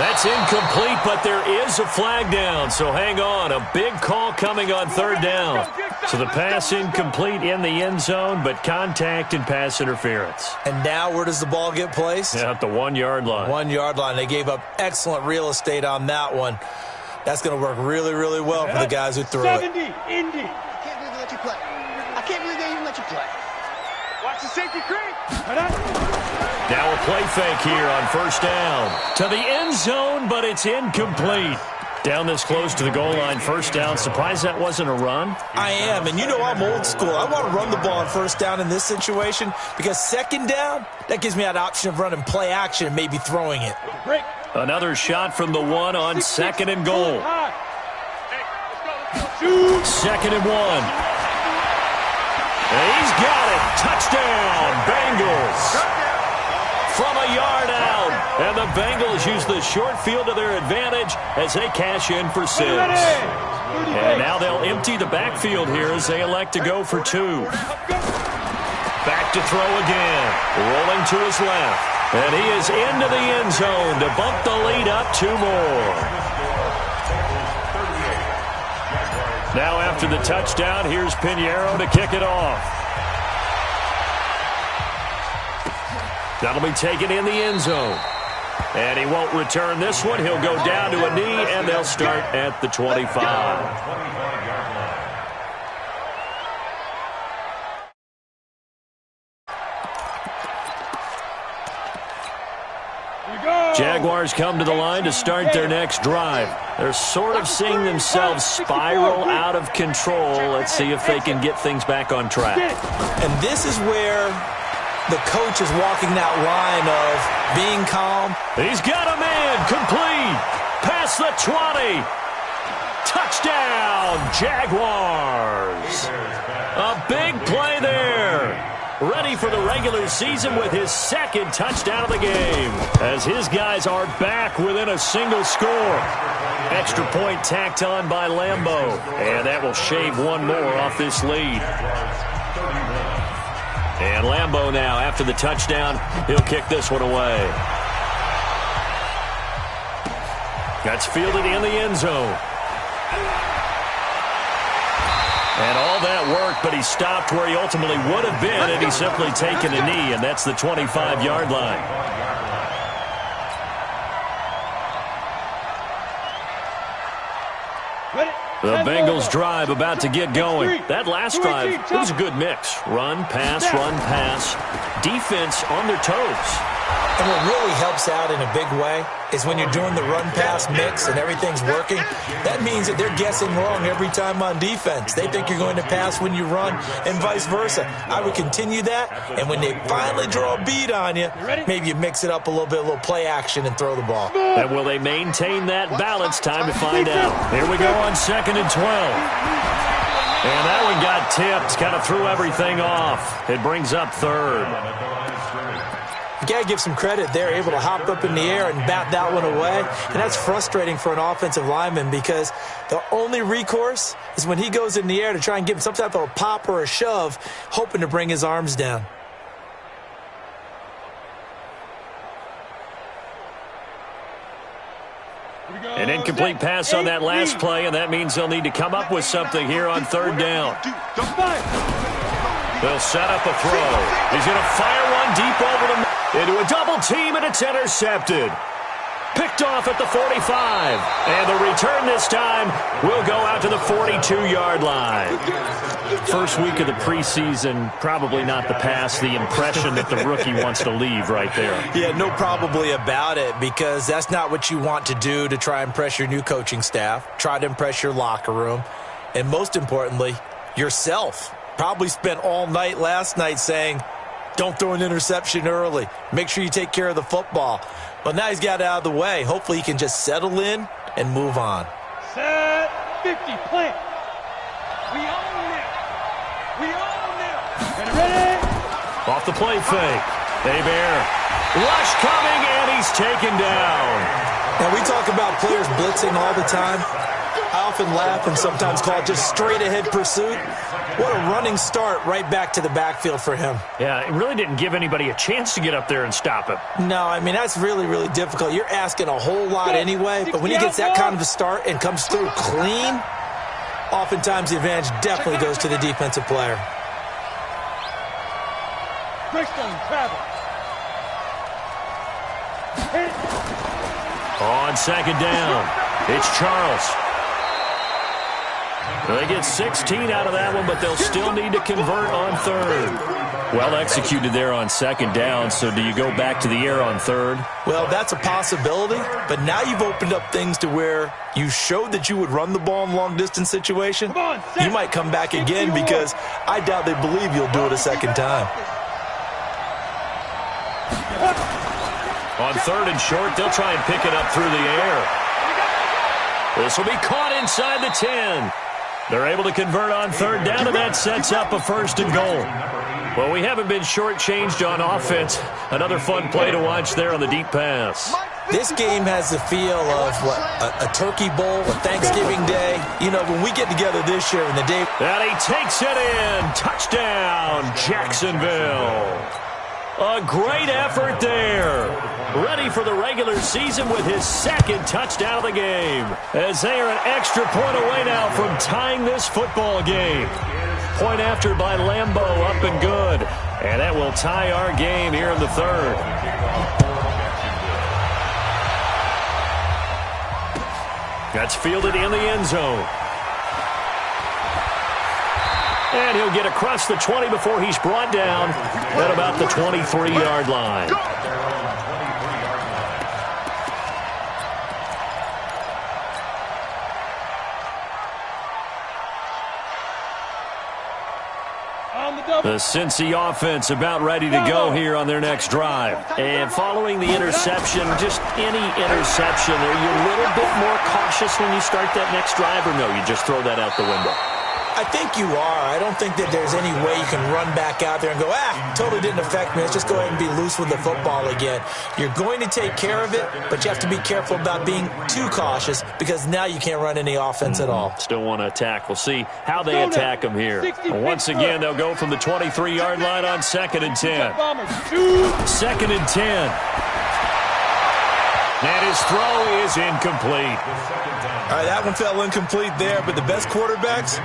That's incomplete, but there is a flag down, so hang on. A big call coming on 3rd down. So the pass incomplete in the end zone, but contact and pass interference. And now where does the ball get placed? Yeah, at the 1-yard line. 1-yard line. They gave up excellent real estate on that one. That's going to work really, really well for the guys who threw it. 70, Indy. I can't believe they let you play. I can't believe they even let you play. Watch the safety creep. Now a play fake here on 1st down. To the end zone, but it's incomplete. Down this close to the goal line, 1st down. Surprised that wasn't a run? I am, and you know I'm old school. I want to run the ball on 1st down in this situation because 2nd down, that gives me that option of running play action and maybe throwing it. Break. Another shot from the 1 on 2nd and goal. 2nd and 1. And he's got it. Touchdown, Bengals. From a yard out. And the Bengals use the short field to their advantage as they cash in for 6. And now they'll empty the backfield here as they elect to go for 2. Back to throw again. Rolling to his left. And he is into the end zone to bump the lead up 2 more. Now after the touchdown, here's Pinheiro to kick it off. That'll be taken in the end zone. And he won't return this one. He'll go down to a knee, and they'll start at the 25. Go! Jaguars come to the line to start their next drive. They're sort of seeing themselves spiral out of control. Let's see if they can get things back on track. And this is where the coach is walking that line of being calm. He's got a man, complete, past the 20. Touchdown, Jaguars. A big play there. Ready for the regular season with his second touchdown of the game, as his guys are back within a single score. Extra point tacked on by Lambeau, and that will shave one more off this lead. And Lambeau now, after the touchdown, he'll kick this one away. That's fielded in the end zone. And all that work, but he stopped where he ultimately would have been had he simply taken a knee, and that's the 25-yard line. The Bengals drive about to get going. That last drive, it was a good mix. Run, pass, defense on their toes. And what really helps out in a big way is when you're doing the run-pass mix and everything's working, that means that they're guessing wrong every time on defense. They think you're going to pass when you run and vice versa. I would continue that, and when they finally draw a beat on you, maybe you mix it up a little bit, a little play action, and throw the ball. And will they maintain that balance? Time to find out. Here we go on 2nd and 12. And that one got tipped, kind of threw everything off. It brings up 3rd. You got to give some credit. They're able to hop up in the air and bat that one away. And that's frustrating for an offensive lineman because the only recourse is when he goes in the air to try and give him some type of a pop or a shove, hoping to bring his arms down. An incomplete pass on that last play, and that means they'll need to come up with something here on 3rd down. They'll set up a throw. He's going to fire one deep over the into a double team, and it's intercepted. Picked off at the 45. And the return this time will go out to the 42-yard line. First week of the preseason, probably not the pass, the impression that the rookie wants to leave right there. Yeah, no probably about it, because that's not what you want to do to try and impress your new coaching staff, try to impress your locker room, and most importantly, yourself. Probably spent all night last night saying, don't throw an interception early. Make sure you take care of the football. But now he's got it out of the way. Hopefully he can just settle in and move on. Set 50, plant. We own it. We own it. Ready? Off the play fake. Hebert. Rush coming, and he's taken down. Now we talk about players blitzing all the time. I often laugh and sometimes call it just straight-ahead pursuit. What a running start right back to the backfield for him. Yeah, it really didn't give anybody a chance to get up there and stop him. No, I mean, that's really, really difficult. You're asking a whole lot anyway, but when he gets that kind of a start and comes through clean, oftentimes the advantage definitely goes to the defensive player. Greystone travel. On 2nd down, it's Charles. They get 16 out of that one, but they'll still need to convert on 3rd. Well executed there on 2nd down, so do you go back to the air on 3rd? Well, that's a possibility, but now you've opened up things to where you showed that you would run the ball in long-distance situation. You might come back again because I doubt they believe you'll do it a second time. On 3rd and short, they'll try and pick it up through the air. This will be caught inside the 10. They're able to convert on 3rd down, and that sets up a 1st and goal. Well, we haven't been shortchanged on offense. Another fun play to watch there on the deep pass. This game has the feel of a turkey bowl, a Thanksgiving day. You know, when we get together this year in the day. And he takes it in. Touchdown, Jacksonville. A great effort there. Ready for the regular season with his 2nd touchdown of the game, as they are an extra point away now from tying this football game. Point after by Lambeau, up and good. And that will tie our game here in the 3rd. That's fielded in the end zone. And he'll get across the 20 before he's brought down at about the 23-yard line. The Cincy offense about ready to go here on their next drive. And following the interception, just any interception, are you a little bit more cautious when you start that next drive, or no, you just throw that out the window? I think you are. I don't think that there's any way you can run back out there and go, totally didn't affect me. Let's just go ahead and be loose with the football again. You're going to take care of it, but you have to be careful about being too cautious because now you can't run any offense at all. Still want to attack. We'll see how they attack them here. Once again, they'll go from the 23-yard line on 2nd and 10. 2nd and 10. And his throw is incomplete. All right, that one fell incomplete there, but the best quarterbacks,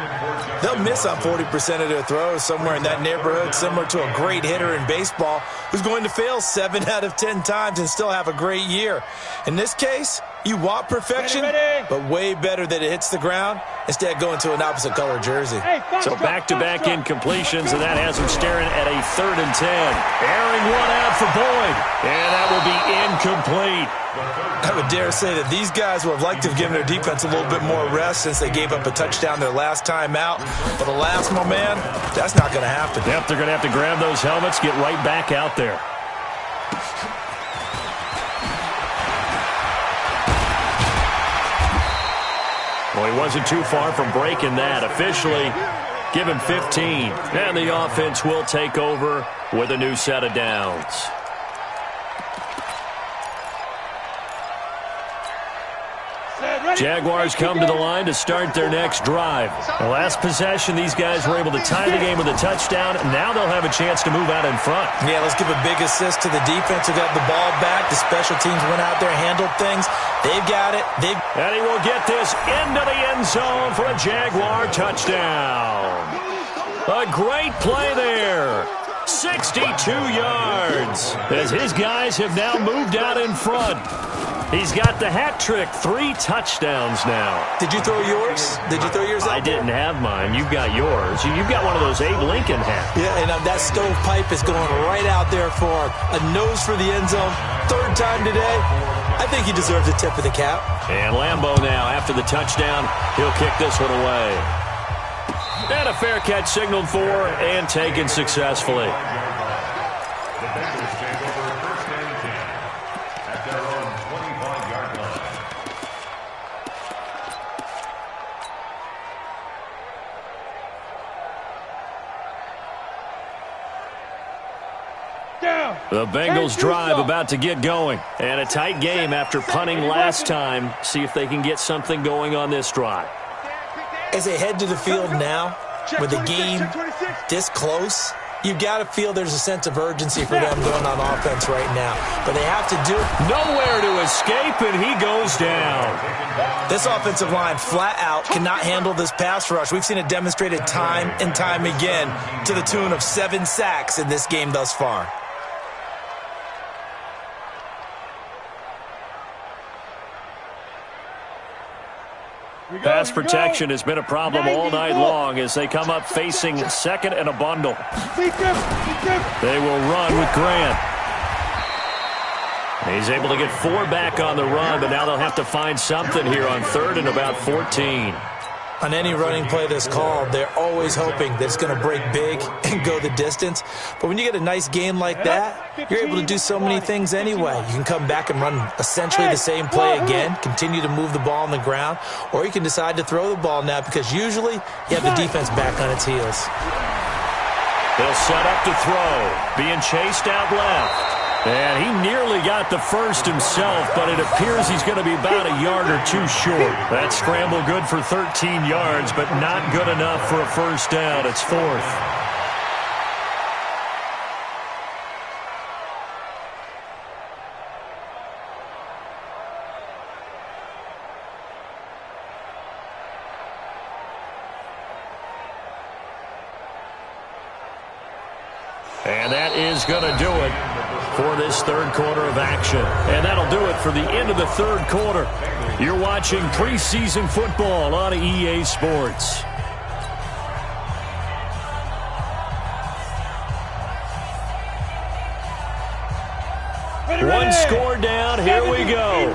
they'll miss on 40% of their throws, somewhere in that neighborhood, similar to a great hitter in baseball who's going to fail 7 out of 10 times and still have a great year. In this case, you want perfection, but way better that it hits the ground instead of going to an opposite color jersey. So back-to-back incompletions, and that has him staring at a 3rd and 10. Airing one out for Boyd, and that will be incomplete. I would dare say that these guys would have liked to have given their defense a little bit more rest since they gave up a touchdown their last time out. But alas, my man, that's not going to happen. Yep, they're going to have to grab those helmets, get right back out there. Well, he wasn't too far from breaking that. Officially, give him 15. And the offense will take over with a new set of downs. Jaguars come to the line to start their next drive. The last possession, these guys were able to tie the game with a touchdown. Now they'll have a chance to move out in front. Yeah, let's give a big assist to the defense who got the ball back. The special teams went out there, handled things. They've got it. And he will get this into the end zone for a Jaguar touchdown. A great play there. 62 yards as his guys have now moved out in front. He's got the hat trick, 3 touchdowns now. Did you throw yours? Did you throw yours out? I didn't have mine. You've got yours. You've got one of those Abe Lincoln hats. Yeah, and that stovepipe is going right out there for a nose for the end zone. 3rd time today. I think he deserves a tip of the cap. And Lambeau now, after the touchdown, he'll kick this one away. And a fair catch signaled for and taken successfully. The Bengals drive about to get going. And a tight game after punting last time. See if they can get something going on this drive. As they head to the field now, with the game this close, you've got to feel there's a sense of urgency for them going on offense right now. But they have to do it. Nowhere to escape, and he goes down. This offensive line flat out cannot handle this pass rush. We've seen it demonstrated time and time again to the tune of 7 sacks in this game thus far. Pass protection has been a problem all night long as they come up facing 2nd and a bundle. They will run with Grant. He's able to get 4 back on the run, but now they'll have to find something here on 3rd and about 14. On any running play that's called, they're always hoping that it's going to break big and go the distance. But when you get a nice game like that, you're able to do so many things anyway. You can come back and run essentially the same play again, continue to move the ball on the ground, or you can decide to throw the ball now because usually you have the defense back on its heels. They'll set up to throw, being chased out left. And he nearly got the first himself, but it appears he's going to be about a yard or 2 short. That scramble good for 13 yards, but not good enough for a first down. It's 4th. And that is going to do it for this 3rd quarter of action. And that'll do it for the end of the 3rd quarter. You're watching preseason football on EA Sports. One score down. Here we go.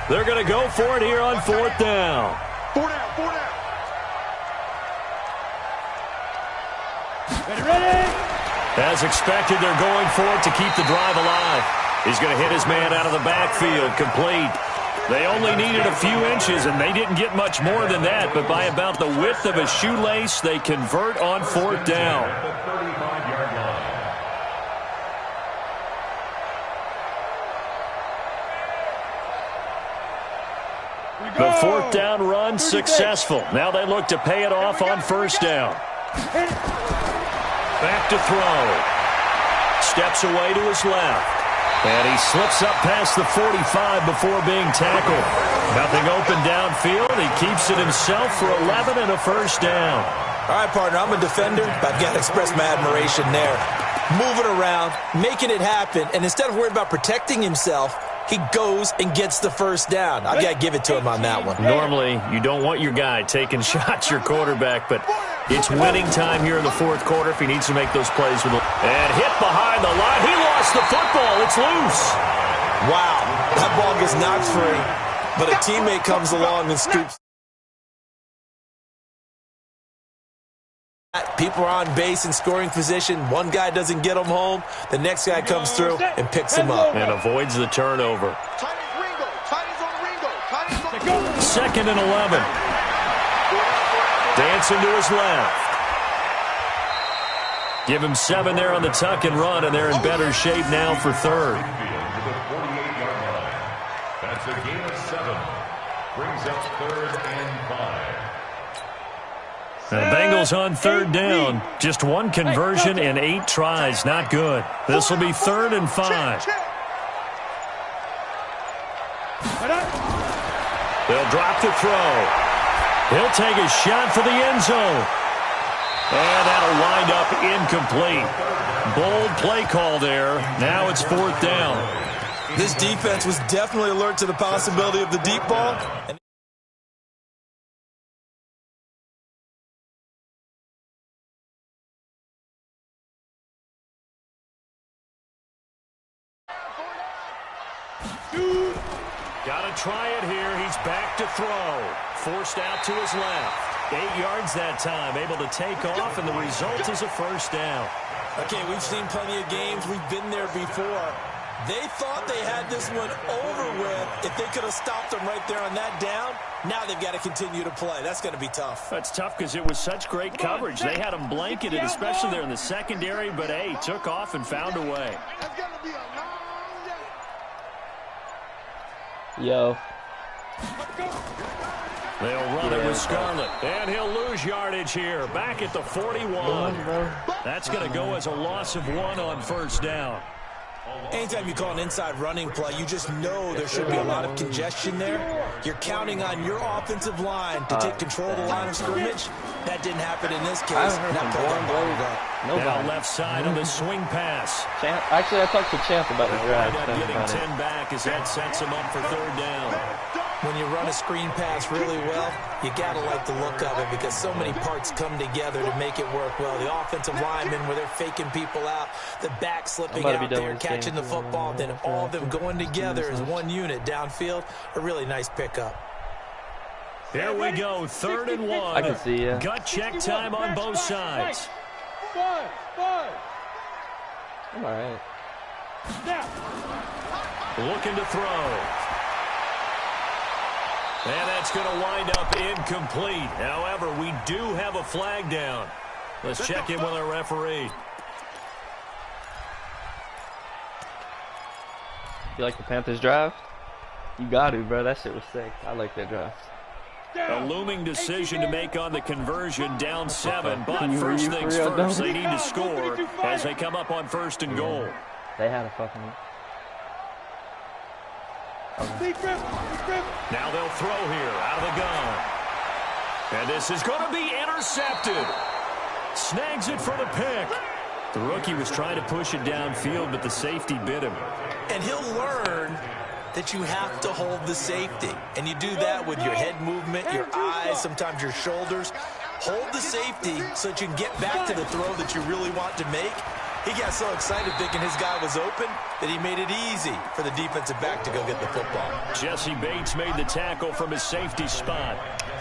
They're going to go for it here on 4th down. 4 down, 4 down. Ready? As expected, they're going for it to keep the drive alive. He's going to hit his man out of the backfield, complete. They only needed a few inches, and they didn't get much more than that, but by about the width of a shoelace, they convert on fourth down. The fourth down run successful. Now they look to pay it off on first down. Back to throw. Steps away to his left. And he slips up past the 45 before being tackled. Nothing open downfield. He keeps it himself for 11 and a first down. All right, partner, I'm a defender. I've got to express my admiration there. Moving around, making it happen, and instead of worrying about protecting himself, he goes and gets the first down. I've got to give it to him on that one. Normally, you don't want your guy taking shots, your quarterback, but it's winning time here in the fourth quarter if he needs to make those plays. And hit behind the line. He lost the football. It's loose. Wow, that ball gets knocked free, but a teammate comes along and scoops. People are on base in scoring position. One guy doesn't get him home. The next guy comes through and picks him up. And avoids the turnover. Second and 11. Dancing to his left. Give him 7 there on the tuck and run, and they're in better shape now for third. That's a gain of 7. Brings up 3rd and 5. The Bengals on third down. Just one conversion in 8 tries. Not good. This will be 3rd and 5. They'll drop the throw. He'll take a shot for the end zone. And that'll wind up incomplete. Bold play call there. Now it's 4th down. This defense was definitely alert to the possibility of the deep ball. Got to try it here. He's back to throw. Forced out to his left. 8 yards that time. Able to take off, and the result is a first down. Okay, we've seen plenty of games. We've been there before. They thought they had this one over with. If they could have stopped them right there on that down, now they've got to continue to play. That's going to be tough. That's tough because it was such great coverage. They had them blanketed, especially there in the secondary, but, hey, took off and found a way. Yo. They'll run it with Scarlett, and he'll lose yardage here. Back at the 41. That's going to go as a loss of 1 on first down. Anytime you call an inside running play, you just know there should be a lot of congestion there. You're counting on your offensive line to take control of the line of scrimmage. That didn't happen in this case. Now left side on the swing pass. Actually, I talked to Champ about the drive. Getting 10 back as that sets him up for 3rd down. When you run a screen pass really well, you got to like the look of it because so many parts come together to make it work well. The offensive linemen where they're faking people out, the back slipping out there, catching the football, then all of them going together as one unit downfield. A really nice pickup. Here we go, 3rd and 1. I can see you. Gut check time on both sides. I'm all right. Looking to throw. And that's going to wind up incomplete. However, we do have a flag down. Let's check in with our referee. You like the Panthers drive? You got to, bro. That shit was sick. I like that drive. A looming decision to make on the conversion, down 7. But first things first, they need to score as they come up on 1st and goal. They had a fucking... Now they'll throw here out of the gun. And this is going to be intercepted. Snags it for the pick. The rookie was trying to push it downfield, but the safety bit him. And he'll learn that you have to hold the safety. And you do that with your head movement, your eyes, sometimes your shoulders. Hold the safety so that you can get back to the throw that you really want to make. He got so excited thinking his guy was open that he made it easy for the defensive back to go get the football. Jesse Bates made the tackle from his safety spot.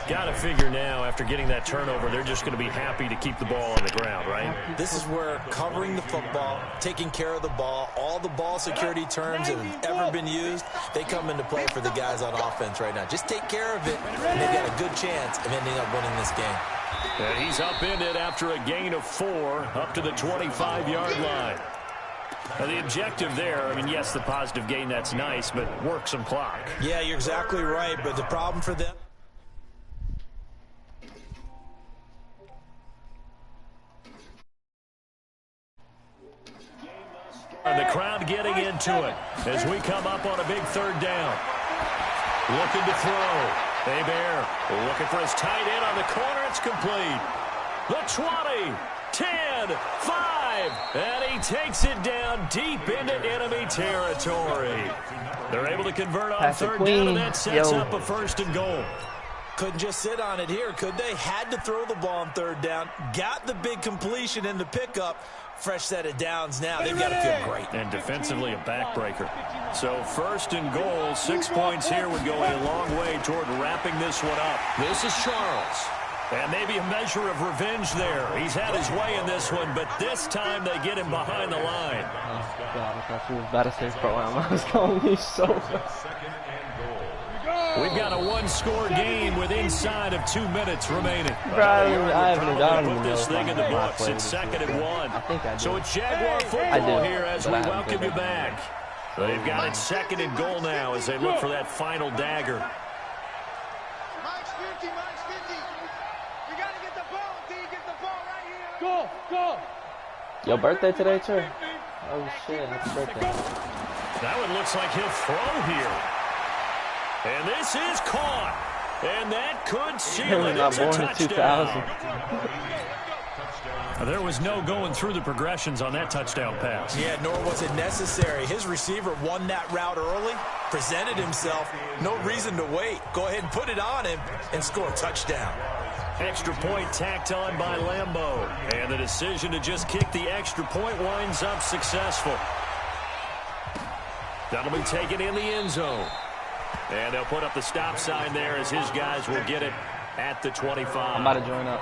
Got to figure now, after getting that turnover, they're just going to be happy to keep the ball on the ground, right? This is where covering the football, taking care of the ball, all the ball security terms that have ever been used, they come into play for the guys on offense right now. Just take care of it, and they've got a good chance of ending up winning this game. And he's upended after a gain of 4 up to the 25-yard line. Now, the objective there, I mean, yes, the positive gain, that's nice, but work some clock. Yeah, you're exactly right, but the problem for them... And the crowd getting into it as we come up on a big 3rd down. Looking to throw. Bear looking for his tight end on the corner. It's complete. The 20, 10, 5, and he takes it down deep into enemy territory. They're able to convert on 3rd down, and that sets up a 1st and goal. Couldn't just sit on it here, could they? Had to throw the ball on 3rd down. Got the big completion in the pickup. Fresh set of downs now. They've got to feel great. And defensively, a backbreaker. So 1st and goal, 6 points here would go a long way toward wrapping this one up. This is Charles. And maybe a measure of revenge there. He's had his way in this one, but this time they get him behind the line. Oh, God, I thought you was about to say pro am. I was going to be so fast. We've got a 1-score game with inside of 2 minutes remaining. I haven't put this thing in the books. It's 2nd and 1. I think I did. So it's Jaguar football here as we welcome you back. They've got it 2nd and goal now as they look for that final dagger. Mike's 50, Mike's 50. We got to get the ball, D. Get the ball right here. Go, go. Your birthday today, too? Oh, shit. Happy birthday. That one looks like he'll throw here. And this is caught. And that could seal it. It's a touchdown. There was no going through the progressions on that touchdown pass. Yeah, nor was it necessary. His receiver won that route early, presented himself. No reason to wait. Go ahead and put it on him and score a touchdown. Extra point tacked on by Lambeau. And the decision to just kick the extra point winds up successful. That'll be taken in the end zone. And they'll put up the stop sign there as his guys will get it at the 25. I'm about to join up.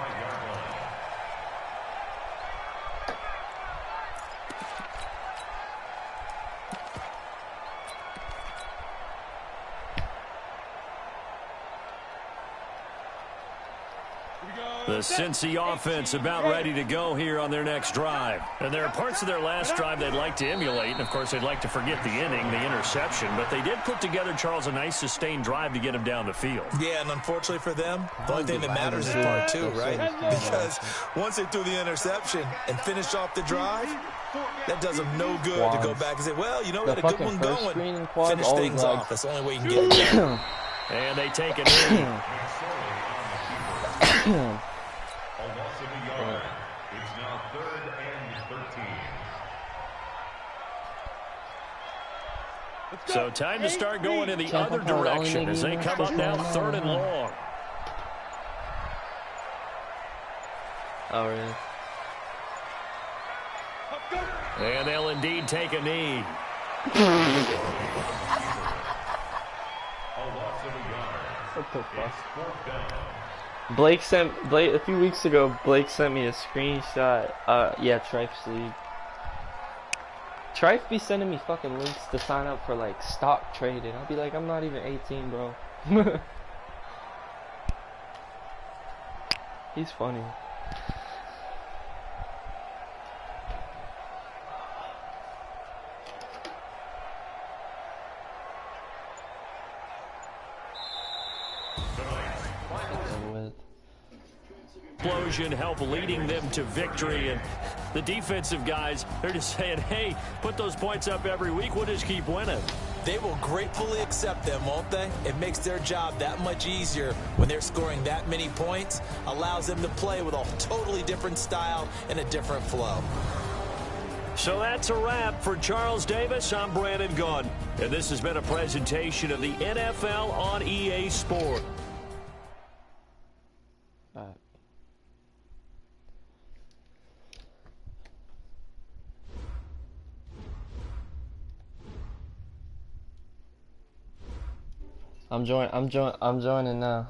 The Cincy offense about ready to go here on their next drive. And there are parts of their last drive they'd like to emulate. And, of course, they'd like to forget the inning, the interception. But they did put together, Charles, a nice sustained drive to get him down the field. Yeah, and unfortunately for them, the only thing that matters is part 2, right? Because once they threw the interception and finished off the drive, that does them no good to go back and say, well, you know, we had a good one going. Finish things off. That's the only way you can get it done. And they take it in. It's now 3rd and 13. So time to start going in the other direction as they come up now 3rd and long. Oh, really? And they'll indeed take a knee. What the fuck? Blake, a few weeks ago, Blake sent me a screenshot. Yeah, Trife's league. Trife be sending me fucking links to sign up for, like, stock trading. I'll be like, I'm not even 18, bro. He's funny. Explosion help leading them to victory, and the defensive guys, they're just saying, hey, put those points up every week, we'll just keep winning. They will gratefully accept them, won't they? It makes their job that much easier when they're scoring that many points, allows them to play with a totally different style and a different flow. So that's a wrap for Charles Davis. I'm Brandon Gunn, and this has been a presentation of the NFL on EA Sport. I'm joining now.